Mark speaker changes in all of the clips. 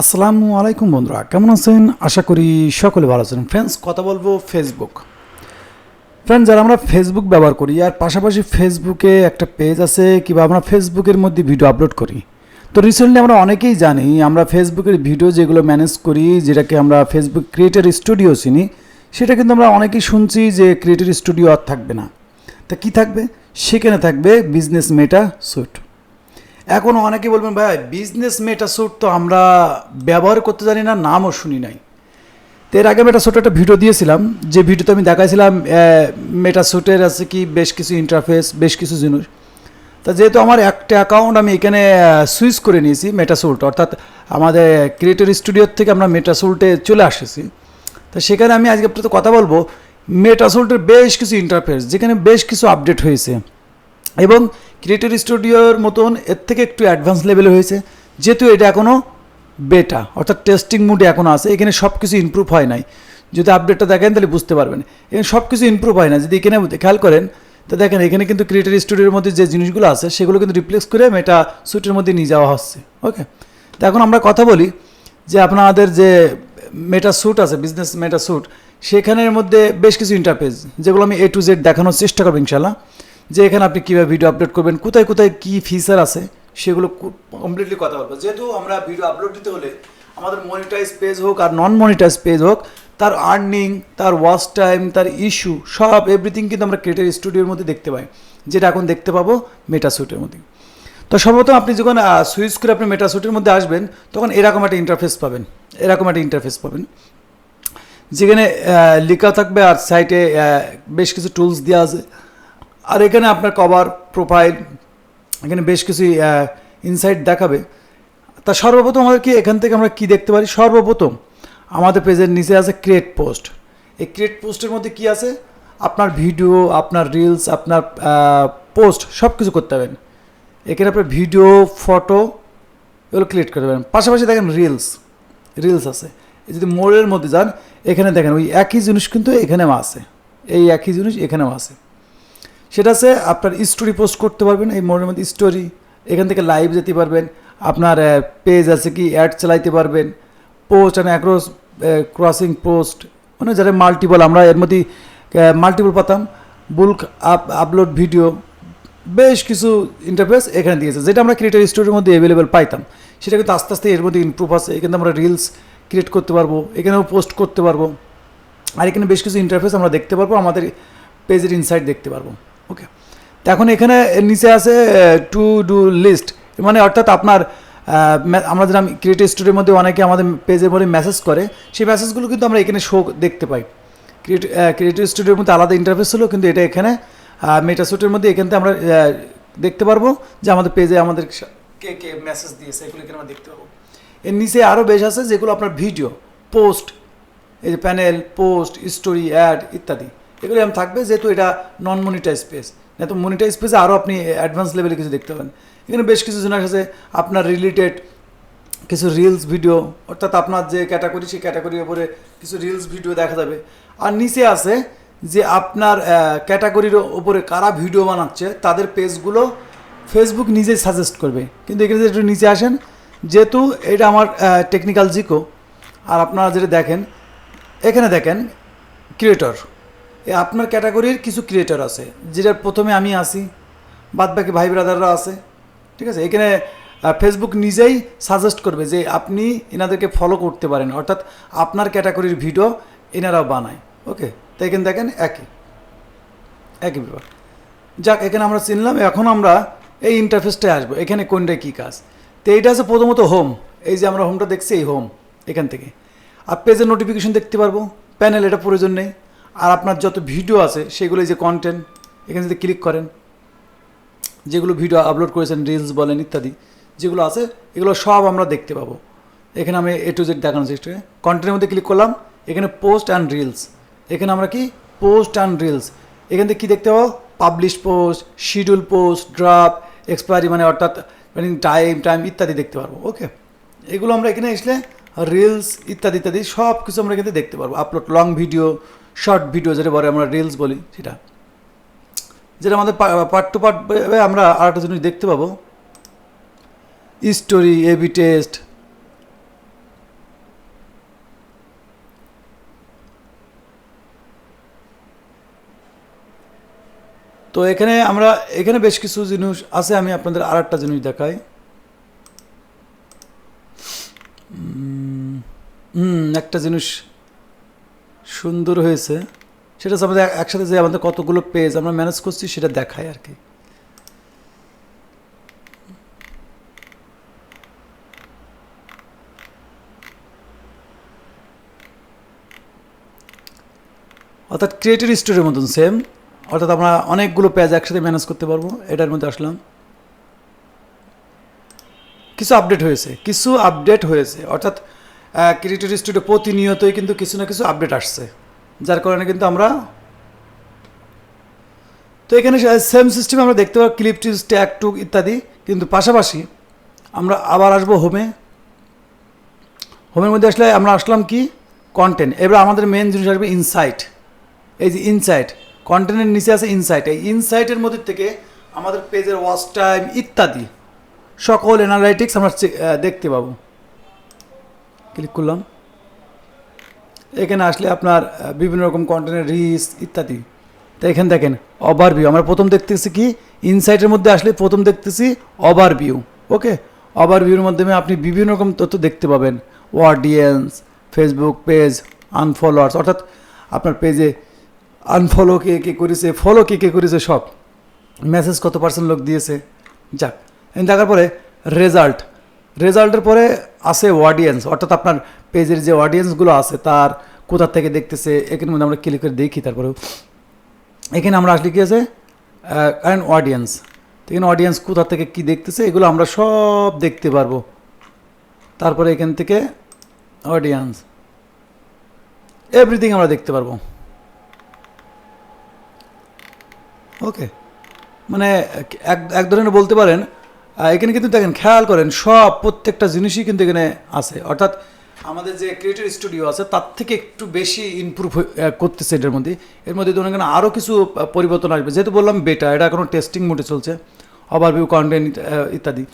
Speaker 1: আসসালামু আলাইকুম বন্ধুরা, কেমন আছেন? আশা করি সকলে ভালো আছেন। ফ্রেন্ডস, কথা বলবো ফেসবুক। ফ্রেন্ডস, যারা আমরা ফেসবুক ব্যবহার করি আর পাশাপাশি ফেসবুকে একটা পেজ আছে কিংবা আমরা ফেসবুকের মধ্যে ভিডিও আপলোড করি। তো রিসেন্টলি আমরা অনেকেই জানি আমরা ফেসবুকের ভিডিও যেগুলো ম্যানেজ করি, যেটাকে আমরা ফেসবুক ক্রিয়েটর স্টুডিও চিনি, সেটা কিন্তু আমরা অনেকেই শুনছি যে ক্রিয়েটর স্টুডিও আর থাকবে না। তা কী থাকবে? সেখানে থাকবে বিজনেস মেটা স্যুট। এখন অনেকে বলবেন, ভাই বিজনেস মেটা স্যুট তো আমরা ব্যবহার করতে জানি না, নামও শুনি নাই। তো এর আগে মেটা স্যুট একটা ভিডিও দিয়েছিলাম, যে ভিডিওতে আমি দেখাইছিলাম মেটা স্যুটের আছে কি বেশ কিছু ইন্টারফেস, বেশ কিছু জিনিস। তা যেহেতু আমার একটা অ্যাকাউন্ট আমি এখানে সুইচ করে নিয়েছি মেটা স্যুট, অর্থাৎ আমাদের ক্রিয়েটর স্টুডিওর থেকে আমরা মেটা স্যুটে চলে আসেছি। তো সেখানে আমি আজকে আপনাদের কথা বলবো মেটা স্যুটের বেশ কিছু ইন্টারফেস, যেখানে বেশ কিছু আপডেট হয়েছে এবং ক্রিয়েটর স্টুডিওর মতন এর থেকে একটু অ্যাডভান্স লেভেলে হয়েছে। যেহেতু এটা এখনও বেটা অর্থাৎ টেস্টিং মুডে এখনও আছে, এখানে সব কিছু ইমপ্রুভ হয় নাই। যদি আপডেটটা দেখেন তাহলে বুঝতে পারবেন এখানে সব কিছু ইমপ্রুভ হয় না। যদি এখানে খেয়াল করেন তো দেখেন এখানে কিন্তু ক্রিয়েটর স্টুডিওর মধ্যে যে জিনিসগুলো আছে সেগুলো কিন্তু রিপ্লেস করে মেটা স্যুটের মধ্যে নিয়ে যাওয়া হচ্ছে। ওকে, তো এখন আমরা কথা বলি যে আপনাদের যে মেটা স্যুট আছে, বিজনেস মেটা স্যুট, সেখানের মধ্যে বেশ কিছু ইন্টারফেস যেগুলো আমি A to Z দেখানোর চেষ্টা করবো ইনশাল্লাহ। যে এখানে আপনি কীভাবে ভিডিও আপলোড করবেন, কোথায় কোথায় কী ফিচার আছে সেগুলো কমপ্লিটলি কথা বলবো। যেহেতু আমরা ভিডিও আপলোড দিতে হলে আমাদের মনিটাইজ পেজ হোক আর নন মনিটাইজ পেজ হোক, তার আর্নিং, তার ওয়াচ টাইম, তার ইস্যু, সব এভরিথিং কিন্তু আমরা ক্রিয়েটর স্টুডিওর মধ্যে দেখতে পাই, যেটা এখন দেখতে পাবো মেটা স্যুটের মধ্যে। তো সর্বপ্রথম আপনি যখন সুইচ করে আপনি মেটা স্যুটের মধ্যে আসবেন তখন এরকম একটা ইন্টারফেস পাবেন, যেখানে লেখা থাকবে আর সাইটে বেশ কিছু টুলস দেওয়া আছে। আর এখানে আপনার কভার, প্রোফাইল, এখানে বেশ কিছু ইনসাইট দেখাবে। তা সর্বপ্রথম আমাদের কি এখান থেকে আমরা কি দেখতে পারি? সর্বপ্রথম আমাদের পেজের নিচে আছে ক্রিয়েট পোস্ট। এই ক্রিয়েট পোস্টের মধ্যে কি আছে? আপনার ভিডিও, আপনার রিলস, আপনার পোস্ট সব কিছু করতে পারবেন। এখানে আপনার ভিডিও, ফটো এগুলো ক্রিয়েট করতে পারেন। পাশাপাশি দেখেন রিলস আছে। যদি মোড়ের মধ্যে যান এখানে দেখেন ওই একই জিনিস কিন্তু এখানেও আছে, এই একই জিনিস এখানেও আছে। সেটা আছে আপনার স্টোরি পোস্ট করতে পারবেন এই মোড়ের মধ্যে স্টোরি, এখান থেকে লাইভ যেতে পারবেন, আপনার পেজ আছে কি অ্যাড চালাইতে পারবেন, post and across crossing post, মানে যারা মাল্টিপল, আমরা এর মধ্যে মাল্টিপল পাতাম, বুলক আপলোড ভিডিও, বেশ কিছু ইন্টারফেস এখানে দিয়েছে, যেটা আমরা ক্রিয়েটর স্টোরির মধ্যে অ্যাভেলেবেল পাইতাম। সেটা কিন্তু আস্তে আস্তে এর মধ্যে ইমপ্রুভ আছে। এখানে আমরা রিলস ক্রিয়েট করতে পারবো, এখানেও পোস্ট করতে পারবো, আর এখানে বেশ কিছু ইন্টারফেস আমরা দেখতে পারবো, আমাদের পেজের ইনসাইট দেখতে পারবো। ওকে, তো এখন এখানে নিচে আছে টু ডু লিস্ট, মানে অর্থাৎ আপনার আমরা যেটা ক্রিয়েটর স্টুডিওর মধ্যে অনেকে আমাদের পেজের মধ্যে মেসেজ করে, সেই মেসেজগুলো কিন্তু আমরা এখানে শো দেখতে পাই। ক্রিয়েটর স্টুডিওর মধ্যে আলাদা ইন্টারফেস ছিল, কিন্তু এটা এখানে মেটা স্যুটের মধ্যে এখান থেকে আমরা দেখতে পারবো যে আমাদের পেজে আমাদের কে কে মেসেজ দিয়েছে, এগুলো এখানে আমরা দেখতে পাবো। এর নিচে আরও বেশ আছে যেগুলো আপনার ভিডিও, পোস্ট, এই যে প্যানেল, পোস্ট, স্টোরি, অ্যাড ইত্যাদি, এগুলো আমি থাকবে, যেহেতু এটা নন মনিটাইজ পেজ। না তো মনিটাইজ পেজে আরও আপনি অ্যাডভান্স লেভেলে কিছু দেখতে পাবেন। এখানে বেশ কিছু জিনিস আছে আপনার রিলেটেড কিছু রিলস ভিডিও, অর্থাৎ আপনার যে ক্যাটাগরি সেই ক্যাটাগরির উপরে কিছু রিলস ভিডিও দেখা যাবে। আর নিচে আছে যে আপনার ক্যাটাগরির ওপরে কারা ভিডিও বানাচ্ছে তাদের পেজগুলো ফেসবুক নিজেই সাজেস্ট করবে। কিন্তু এখানে একটু নিচে আসেন, যেহেতু এটা আমার টেকনিক্যাল জিকো, আর আপনারা যেটা দেখেন এখানে দেখেন ক্রিয়েটর, আপনার ক্যাটাগরির কিছু ক্রিয়েটর আছে, যেটার প্রথমে আমি আসি, বাদ বাকি ভাই ব্রাদাররা আছে। ঠিক আছে, এখানে ফেসবুক নিজেই সাজেস্ট করবে যে আপনি এনাদেরকে ফলো করতে পারেন, অর্থাৎ আপনার ক্যাটাগরির ভিডিও এনারাও বানায়। ওকে, তো এখানে দেখেন একই ব্যাপার। যাক, এখানে আমরা চিনলাম। এখন আমরা এই ইন্টারফেসটায় আসবো, এখানে কোনটায় কী কাজ। তো এইটা আছে প্রথমত হোম, এই যে আমরা হোমটা দেখছি, এই হোম, এখান থেকে আর পেজের নোটিফিকেশন দেখতে পারবো। প্যানেল এটা প্রয়োজন নেই। আর আপনার যত ভিডিও আছে সেগুলো, যে কন্টেন্ট, এখানে যদি ক্লিক করেন যেগুলো ভিডিও আপলোড করেছেন, রিলস বলেন ইত্যাদি যেগুলো আছে, এগুলো সব আমরা দেখতে পাবো। এখানে আমি A to Z দেখানোর চেষ্টা করি। কন্টেন্টের মধ্যে ক্লিক করলাম, এখানে পোস্ট অ্যান্ড রিলস, এখানে আমরা কি পোস্ট অ্যান্ড রিলস, এখান থেকে কী দেখতে পাবো? Publish post, schedule post, draft, expiry, মানে অর্থাৎ টাইম ইত্যাদি দেখতে পারবো। ওকে, এগুলো আমরা এখানে আসলে রিলস ইত্যাদি ইত্যাদি সব কিছু আমরা এখানে দেখতে পারবো। Upload long video, short video, যেটা বলে আমরা রিলস বলি, সেটা যেটা আমাদের পার্ট টু পার্ট আমরা আরেকটা জিনিস দেখতে পাবো, স্টোরি, এবি টেস্ট, তো এখানে বেশ কিছু জিনিস আছে, আমি আপনাদের আর একটা জিনিস দেখাই। একটা জিনিস সুন্দর হয়েছে, সেটা হচ্ছে আমাদের একসাথে যে আমাদের কতগুলো পেজ আমরা ম্যানেজ করছি সেটা দেখায় আর কি। অর্থাৎ ক্রিয়েটর স্টোরের মতন সেম, অর্থাৎ আমরা অনেকগুলো পেজ একসাথে ম্যানেজ করতে পারবো। এটার মধ্যে আসলাম, কিছু আপডেট হয়েছে অর্থাৎ ক্রিয়েটর স্টুডিও প্রতিনিয়তই কিন্তু কিছু না কিছু আপডেট আসছে, যার কারণে কিন্তু আমরা তো এখানে সেম সিস্টেম আমরা দেখতে পাবো ক্লিপ টিজ, ট্যাগ টুক ইত্যাদি। কিন্তু পাশাপাশি আমরা আবার আসবো হোমের মধ্যে আসলে আমরা আসলাম কি কন্টেন্ট। এবার আমাদের মেন জিনিস আসবে ইনসাইট। এই যে ইনসাইট, কন্টেন্টের নিচে আছে ইনসাইট। এই ইনসাইটের মধ্যে থেকে আমাদের পেজের ওয়াচ টাইম ইত্যাদি সকল অ্যানালাইটিক্স আমরা দেখতে পাবো। ক্লিক করলাম, এখানে আসলে আপনার বিভিন্ন রকম কন্টেন্টের রিচ ইত্যাদি। তো এখানে দেখেন ওভারভিউ, আমরা প্রথম দেখতেছি কি ইনসাইটের মধ্যে আসলে প্রথম দেখতেছি ওভারভিউ। ওকে, ওভারভিউর মাধ্যমে আপনি বিভিন্ন রকম তথ্য দেখতে পাবেন, অডিয়েন্স, ফেসবুক পেজ, আনফলোয়ার্স, অর্থাৎ আপনার পেজে আনফলো কে করেছে, ফলো কে করেছে, সব মেসেজ কত % লোক দিয়েছে। যাক, দেখার পরে রেজাল্টের পরে আছে অডিয়েন্স, অর্থাৎ আপনার পেজের যে অডিয়েন্সগুলো আছে তার কোথা থেকে দেখতেছে। এখানের মধ্যে আমরা ক্লিক করে দেখি। তারপরেও এখানে আমরা আসলে কী আছে কারেন্ট অডিয়েন্স, এখানে অডিয়েন্স কোথা থেকে কী দেখতেছে এগুলো আমরা সব দেখতে পারবো। তারপরে এখান থেকে অডিয়েন্স এভরিথিং আমরা দেখতে পারবো। ওকে, মানে এক ধরনের বলতে পারেন এখানে কিন্তু দেখেন, খেয়াল করেন সব প্রত্যেকটা জিনিসই কিন্তু এখানে আছে। অর্থাৎ আমাদের যে ক্রিয়েটর স্টুডিও আছে তার থেকে একটু বেশি ইমপ্রুভ করতেছে এর মধ্যে ধরুন এখানে আরও কিছু পরিবর্তন আসবে। যেহেতু বললাম বেটা, এটা এখনও টেস্টিং মোডে চলছে। ওভারভিউ, কন্টেন্ট ইত্যাদি,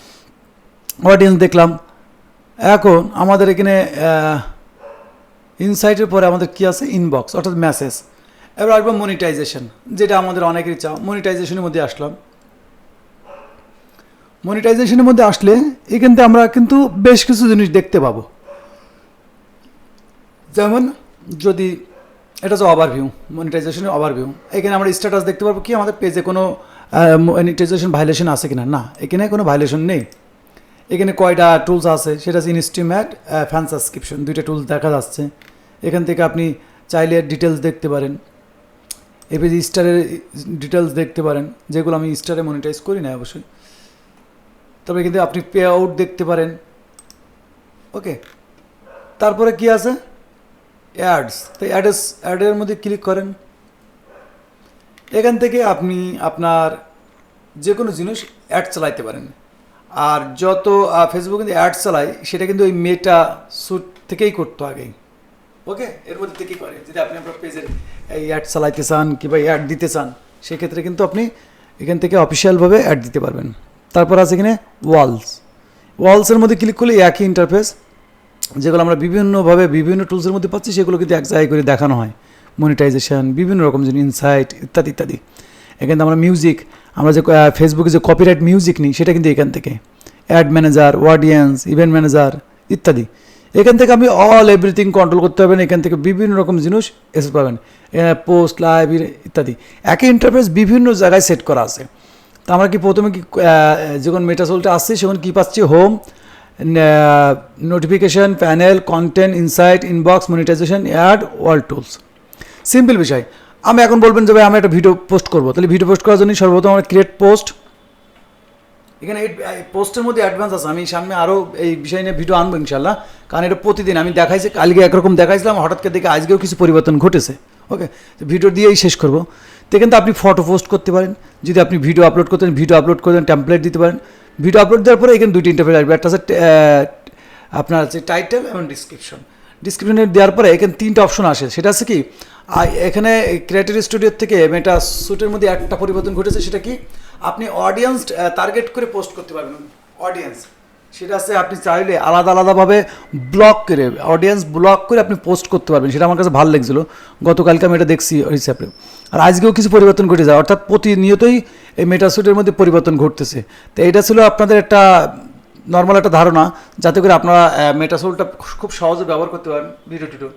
Speaker 1: অডিয়েন্স দেখলাম। এখন আমাদের এখানে ইনসাইটের পরে আমাদের কি আছে ইনবক্স, অর্থাৎ মেসেজ। এবার আসবো মনিটাইজেশন, যেটা আমাদের অনেকেরই চাও। মনিটাইজেশনের মধ্যে আসলাম। মনিটাইজেশনের মধ্যে আসলে এখান থেকে আমরা কিন্তু বেশ কিছু জিনিস দেখতে পাবো। যেমন যদি এটা হচ্ছে ওভারভিউ, মনিটাইজেশনের ওভারভিউ। এখানে আমরা স্ট্যাটাস দেখতে পারবো কি আমাদের পেজে কোনো মনিটাইজেশন ভাইলেশন আছে কিনা। না, এখানে কোনো ভাইলেশন নেই। এখানে কয়টা টুলস আছে সেটা হচ্ছে ইনস্টিমেট, ফ্যান সাবস্ক্রিপশন, দুইটা টুলস দেখা যাচ্ছে। এখান থেকে আপনি চাইলে ডিটেলস দেখতে পারেন। এই পেজে স্টারের ডিটেলস দেখতে পারেন, যেগুলো আমি স্টারে মনিটাইজ করি না অবশ্যই। তবে কিন্তু আপনি পে আউট দেখতে পারেন। ওকে, তারপরে কি আছে অ্যাডস। তো অ্যাডের মধ্যে ক্লিক করেন। এখান থেকে আপনি আপনার যে কোনো জিনিস অ্যাড চালাইতে পারেন। আর যত ফেসবুক কিন্তু অ্যাড চালায় সেটা কিন্তু ওই মেটা স্যুট থেকেই করতো আগেই। ওকে, এর মধ্যে থেকেই করে। যদি আপনি আপনার পেজের এই অ্যাড চালাইতে চান কিংবা অ্যাড দিতে চান, সেক্ষেত্রে কিন্তু আপনি এখান থেকে অফিসিয়ালভাবে অ্যাড দিতে পারবেন। তারপর আছে এখানে ওয়ালসের মধ্যে ক্লিক করলে একই ইন্টারফেস, যেগুলো আমরা বিভিন্নভাবে বিভিন্ন টুলসের মধ্যে পাচ্ছি সেগুলো কিন্তু এক জায়গায় করে দেখানো হয়। মনিটাইজেশন, বিভিন্ন রকম জিনিস, ইনসাইট ইত্যাদি ইত্যাদি। এখানে আমরা মিউজিক, আমরা যে ফেসবুকে যে কপিরাইট মিউজিক নিই সেটা কিন্তু এখান থেকে। Add manager, audience, event manager ইত্যাদি। এখান থেকে আপনি অল এভরিথিং কন্ট্রোল করতে পারবেন। এখান থেকে বিভিন্ন রকম জিনিস এসে পাবেন, পোস্ট, লাইভ ইত্যাদি। একই ইন্টারফেস বিভিন্ন জায়গায় সেট করা আছে। তো আমরা কি প্রথমে কি যখন মেটাসোলটা আসছি সেখন কী পাচ্ছি, home, notification, panel, content, insight, inbox, monetisation, ad, all tools. Simple বিষয়। আমি এখন বলবেন যে ভাই আমি একটা ভিডিও পোস্ট করবো, তাহলে ভিডিও পোস্ট করার জন্য সর্বপ্রথম আমরা ক্রিয়েট পোস্ট। এখানে এই পোস্টের মধ্যে অ্যাডভান্স আছে। আমি সামনে আরও এই বিষয় নিয়ে ভিডিও আনবো ইনশাল্লাহ, কারণ এটা প্রতিদিন আমি দেখাইছি। কালকে একরকম দেখাইছিলাম, হঠাৎ করে দেখে আজকেও কিছু পরিবর্তন ঘটেছে। ওকে, তো ভিডিও দিয়েই শেষ করবো। তো কিন্তু আপনি ফটো পোস্ট করতে পারেন। যদি আপনি ভিডিও আপলোড করতেন, ভিডিও আপলোড করতেন, টেমপ্লেট দিতে পারেন। ভিডিও আপলোড দেওয়ার পরে এখানে দুইটি ইন্টারফেস আসবে, একটা হচ্ছে আপনার হচ্ছে টাইটেল এবং ডিসক্রিপশনে দেওয়ার পরে এখানে তিনটা অপশন আসে। সেটা হচ্ছে কি, এখানে ক্রিয়েটর স্টুডিওর থেকে মেটা স্যুটের মধ্যে একটা পরিবর্তন ঘটেছে। সেটা কি, আপনি অডিয়েন্স টার্গেট করে পোস্ট করতে পারবেন। অডিয়েন্স সেটা আছে আপনি চাইলে আলাদা আলাদাভাবে ব্লক করে, অডিয়েন্স ব্লক করে আপনি পোস্ট করতে পারবেন। সেটা আমার কাছে ভালো লাগছিলো, গতকালকে আমি এটা দেখছি ওই হিসাবে। আর আজকেও কিছু পরিবর্তন ঘটে যায়, অর্থাৎ প্রতিনিয়তই এই মেটাসুটের মধ্যে পরিবর্তন ঘটতেছে। তো এটা ছিল আপনাদের একটা নর্মাল একটা ধারণা, যাতে করে আপনারা মেটাসোলটা খুব সহজে ব্যবহার করতে পারেন ভিডিও টিডিও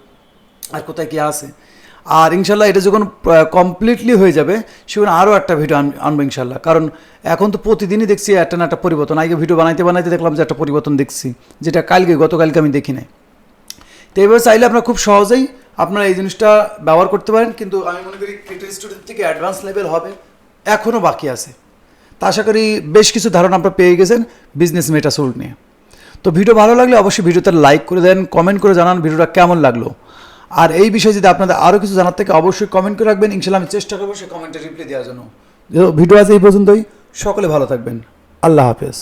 Speaker 1: আর কোথায় কী আছে। আর ইনশাল্লাহ এটা যখন কমপ্লিটলি হয়ে যাবে সেখানে আরও একটা ভিডিও আনবো ইনশাল্লাহ, কারণ এখন তো প্রতিদিনই দেখছি একটা না একটা পরিবর্তন। আগে ভিডিও বানাইতে বানাইতে দেখলাম যে একটা পরিবর্তন দেখছি, যেটা গতকালকে আমি দেখি নাই। তো এবার চাইলে আপনারা খুব সহজেই আপনারা এই জিনিসটা ব্যবহার করতে পারেন, কিন্তু আমি মনে করি ক্রিয়েটর স্টুডিও থেকে অ্যাডভান্স লেভেল হবে, এখনও বাকি আছে। তা আশা করি বেশ কিছু ধারণা আপনারা পেয়ে গেছেন বিজনেস মেটাসোল নিয়ে। তো ভিডিও ভালো লাগলে অবশ্যই ভিডিওতে লাইক করে দেন, কমেন্ট করে জানান ভিডিওটা কেমন লাগলো। আর এই বিষয়ে যদি আপনাদের আরও কিছু জানার থেকে অবশ্যই কমেন্ট করে রাখবেন, ইনশাল্লাহ আমি চেষ্টা করবো সেই কমেন্টে রিপ্লাই দেওয়ার জন্য। ভিডিও আজ এই পর্যন্তই, সকলে ভালো থাকবেন, আল্লাহ হাফেজ।